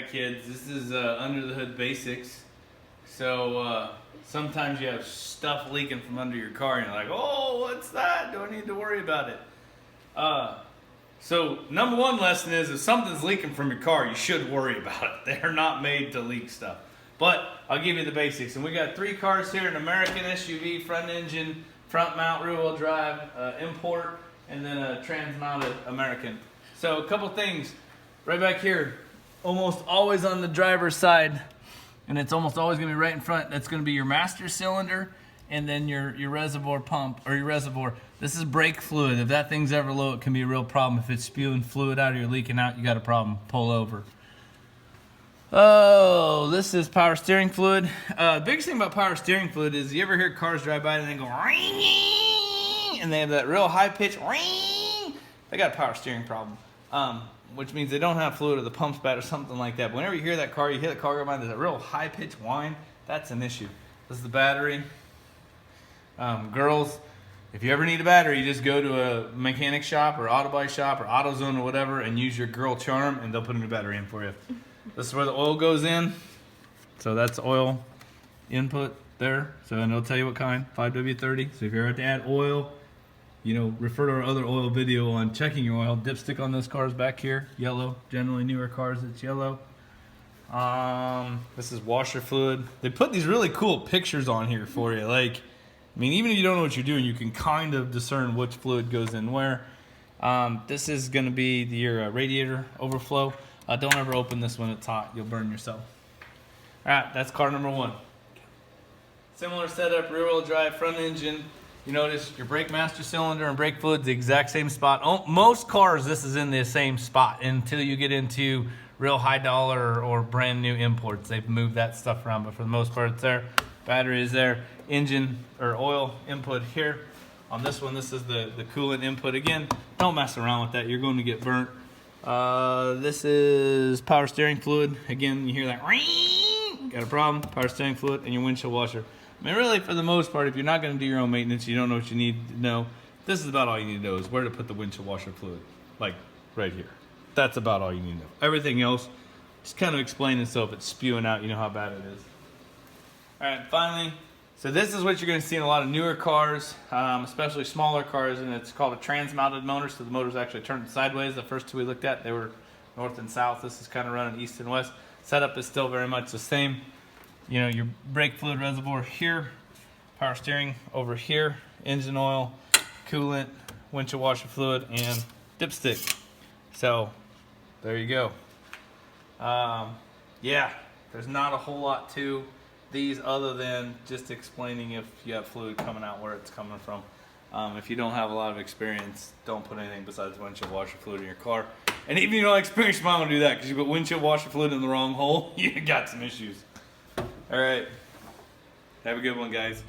Alright kids, this is under the hood basics. So sometimes you have stuff leaking from under your car and you're like, oh, what's that? Do I need to worry about it? So number one lesson is if something's leaking from your car, you should worry about it. They're not made to leak stuff. But I'll give you the basics. And we got 3 cars here, an American SUV, front engine, front mount, rear wheel drive, import, and then a trans-mounted American. So a couple things right back here, almost always on the driver's side, and it's almost always gonna be right in front. That's gonna be your master cylinder and then your reservoir pump, or your reservoir. This is brake fluid. If that thing's ever low, it can be a real problem. If it's spewing fluid out or you're leaking out, you got a problem. Pull over. Oh, this is power steering fluid. The biggest thing about power steering fluid is you ever hear cars drive by and they go ring, and they have that real high pitch ring. They got a power steering problem, which means they don't have fluid or the pump's bad or something like that. But whenever you hear that car, you hear the car go by, there's a real high pitch whine. That's an issue. This is the battery. Girls, if you ever need a battery, you just go to a mechanic shop or auto body shop or AutoZone or whatever and use your girl charm and they'll put a new battery in for you. This is where the oil goes in. So that's oil input there. So and it'll tell you what kind, 5W30. So if you're at to add oil, you know, refer to our other oil video on checking your oil. Dipstick on those cars back here, yellow. Generally newer cars, it's yellow. This is washer fluid. They put these really cool pictures on here for you. Like, I mean, even if you don't know what you're doing, you can kind of discern which fluid goes in where. This is going to be your radiator overflow. Don't ever open this when it's hot. You'll burn yourself. All right, that's car number 1. Similar setup, rear wheel drive, front engine. You notice your brake master cylinder and brake fluid, the exact same spot. Most cars, this is in the same spot until you get into real high dollar or brand new imports. They've moved that stuff around, but for the most part, it's there. Battery is there. Engine or oil input here. On this one, this is the coolant input. Again, don't mess around with that. You're going to get burnt. This is power steering fluid. Again, you hear that ring. Got a problem? Power steering fluid and your windshield washer. I mean, really, for the most part, if you're not going to do your own maintenance, you don't know what you need to know, this is about all you need to know is where to put the windshield washer fluid. Like, right here. That's about all you need to know. Everything else, just kind of explaining so if it's spewing out, you know how bad it is. All right, finally, so this is what you're going to see in a lot of newer cars, especially smaller cars, and it's called a trans-mounted motor, so the motor's actually turned sideways. The first 2 we looked at, they were north and south. This is kind of running east and west. Setup is still very much the same. You know, your brake fluid reservoir here, power steering over here, engine oil, coolant, windshield washer fluid, and dipstick. So, there you go. Yeah, there's not a whole lot to these other than just explaining if you have fluid coming out where it's coming from. If you don't have a lot of experience, don't put anything besides windshield washer fluid in your car. And even if you don't have experience, you might want to do that because you put windshield washer fluid in the wrong hole, you got some issues. All right, have a good one, guys.